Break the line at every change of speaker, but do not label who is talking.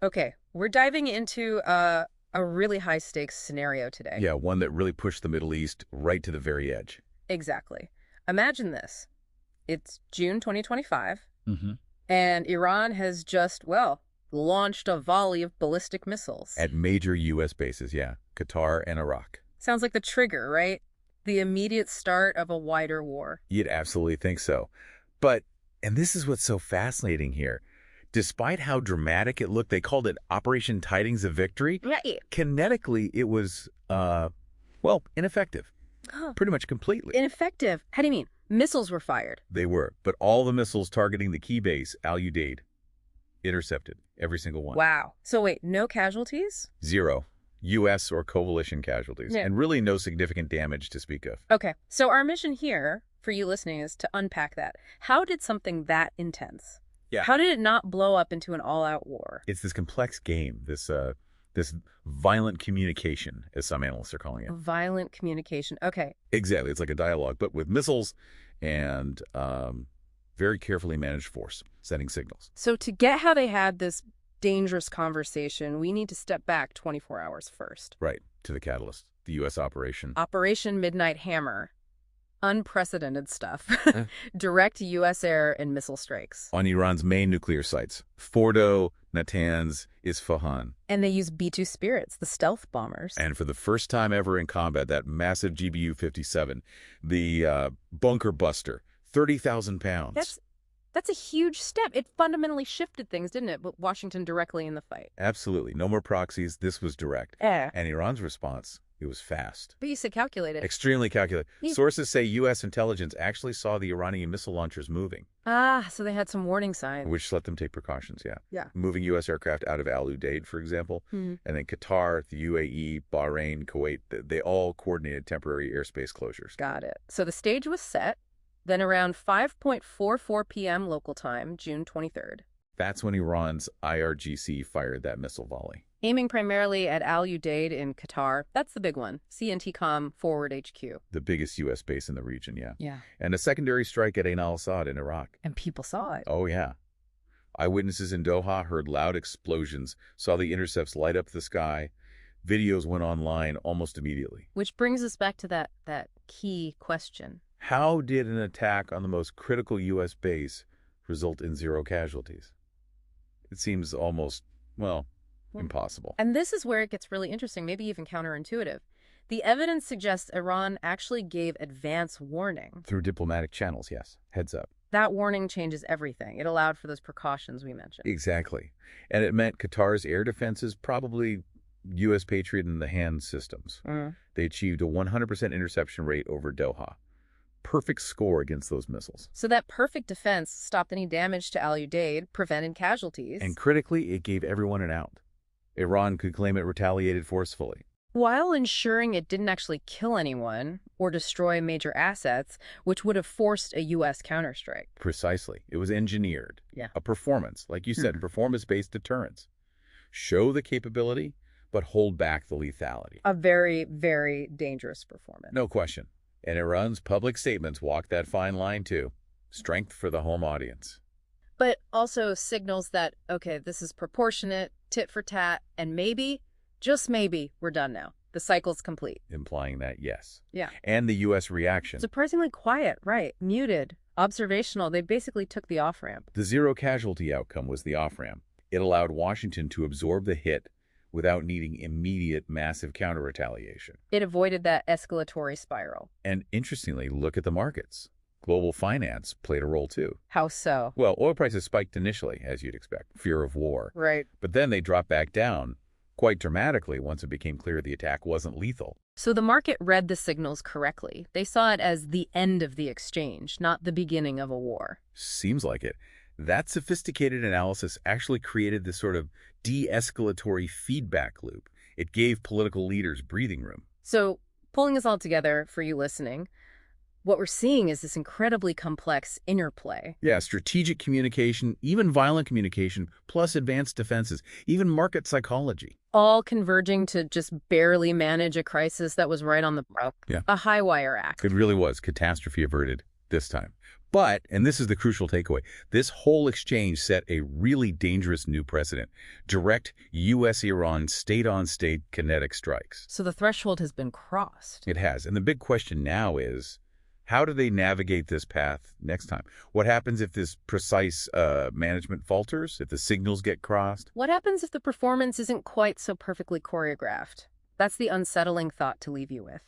Okay, we're diving into a really high-stakes scenario today.
Yeah, one that really pushed the Middle East right to the very edge.
Exactly. Imagine this. It's June 2025,
Mm-hmm.
and Iran has just, well, launched a volley of ballistic missiles.
At major U.S. bases, yeah. Qatar and Iraq.
Sounds like the trigger, right? The immediate start of a wider war.
You'd absolutely think so. But, and this is what's so fascinating here, despite how dramatic it looked, they called it Operation Tidings of Victory.
Right.
Kinetically, it was, well, ineffective. Pretty much completely.
Ineffective? How do you mean? Missiles were fired.
They were, but all the missiles targeting the key base, al-Udeid, intercepted, every single one.
Wow. So wait, no casualties?
0 U.S. or coalition casualties,
Yeah.
and really no significant damage to speak of.
Okay, so our mission here, for you listening, is to unpack that. How did something that intense?
Yeah.
How did it not blow up into an all-out war?
It's this complex game, this violent communication, as some analysts are calling it.
Violent communication. Okay.
Exactly. It's like a dialogue, but with missiles and very carefully managed force, sending signals.
So to get how they had this dangerous conversation, we need to step back 24 hours first.
Right, to the catalyst, the U.S. operation.
Operation Midnight Hammer. Unprecedented stuff. Direct U.S. air and missile strikes.
On Iran's main nuclear sites, Fordow, Natanz, Isfahan.
And they use B-2 Spirits, the stealth bombers.
And for the first time ever in combat, that massive GBU-57, the bunker buster, 30,000 pounds.
That's a huge step. It fundamentally shifted things, didn't it? But Washington directly in the fight.
Absolutely. No more proxies. This was direct. And Iran's response, it was fast.
But you said calculated.
Extremely calculated. Sources say U.S. intelligence actually saw the Iranian missile launchers moving.
Ah, so they had some warning signs.
Which let them take precautions, yeah.
Yeah.
Moving U.S. aircraft out of al-Udeid, for example. And then Qatar, the UAE, Bahrain, Kuwait, they all coordinated temporary airspace closures.
Got it. So the stage was set. Then around 5:44 p.m. local time, June 23rd.
That's when Iran's IRGC fired that missile volley.
Aiming primarily at al-Udeid in Qatar. That's the big one. CNTCOM Forward HQ.
The biggest U.S. base in the region, yeah.
Yeah.
And a secondary strike at al-Asad in Iraq.
And people saw it.
Oh, yeah. Eyewitnesses in Doha heard loud explosions, saw the intercepts light up the sky. Videos went online almost immediately.
Which brings us back to that key question.
How did an attack on the most critical U.S. base result in 0 casualties? It seems almost, well, impossible.
And this is where it gets really interesting, maybe even counterintuitive. The evidence suggests Iran actually gave advance warning.
Through diplomatic channels, yes. Heads up.
That warning changes everything. It allowed for those precautions we mentioned.
Exactly. And it meant Qatar's air defenses, probably U.S. Patriot and the hand systems. They achieved a 100% interception rate over Doha. Perfect score against those missiles.
So that perfect defense stopped any damage to al-Udeid, prevented casualties.
And critically, it gave everyone an out. Iran could claim it retaliated forcefully.
While ensuring it didn't actually kill anyone or destroy major assets, which would have forced a U.S. counterstrike.
Precisely. It was engineered.
Yeah.
A performance, like you said, performance-based deterrence. Show the capability, but hold back the lethality.
A very, very dangerous performance.
No question. And Iran's public statements walk that fine line, too. Strength for the home audience.
But also signals that, okay, this is proportionate, tit for tat, and maybe, just maybe, we're done now. The cycle's complete.
Implying that, yes.
Yeah.
And the U.S. reaction.
Surprisingly quiet, right. Muted, observational. They basically took the off-ramp.
The 0 casualty outcome was the off-ramp. It allowed Washington to absorb the hit without needing immediate massive counter-retaliation.
It avoided that escalatory spiral.
And interestingly, look at the markets. Global finance played a role too.
How so?
Well, oil prices spiked initially, as you'd expect, fear of war.
Right.
But then they dropped back down quite dramatically once it became clear the attack wasn't lethal.
So the market read the signals correctly. They saw it as the end of the exchange, not the beginning of a war.
Seems like it. That sophisticated analysis actually created this sort of de-escalatory feedback loop. It gave political leaders breathing room.
So, pulling us all together for you listening, what we're seeing is this incredibly complex interplay.
Yeah, strategic communication, even violent communication, plus advanced defenses, even market psychology.
All converging to just barely manage a crisis that was right on the a high wire act.
It really was catastrophe averted this time. But, and this is the crucial takeaway, this whole exchange set a really dangerous new precedent. Direct U.S.-Iran state-on-state kinetic strikes.
So the threshold has been crossed.
It has. And the big question now is, how do they navigate this path next time? What happens if this precise management falters, if the signals get crossed?
What happens if the performance isn't quite so perfectly choreographed? That's the unsettling thought to leave you with.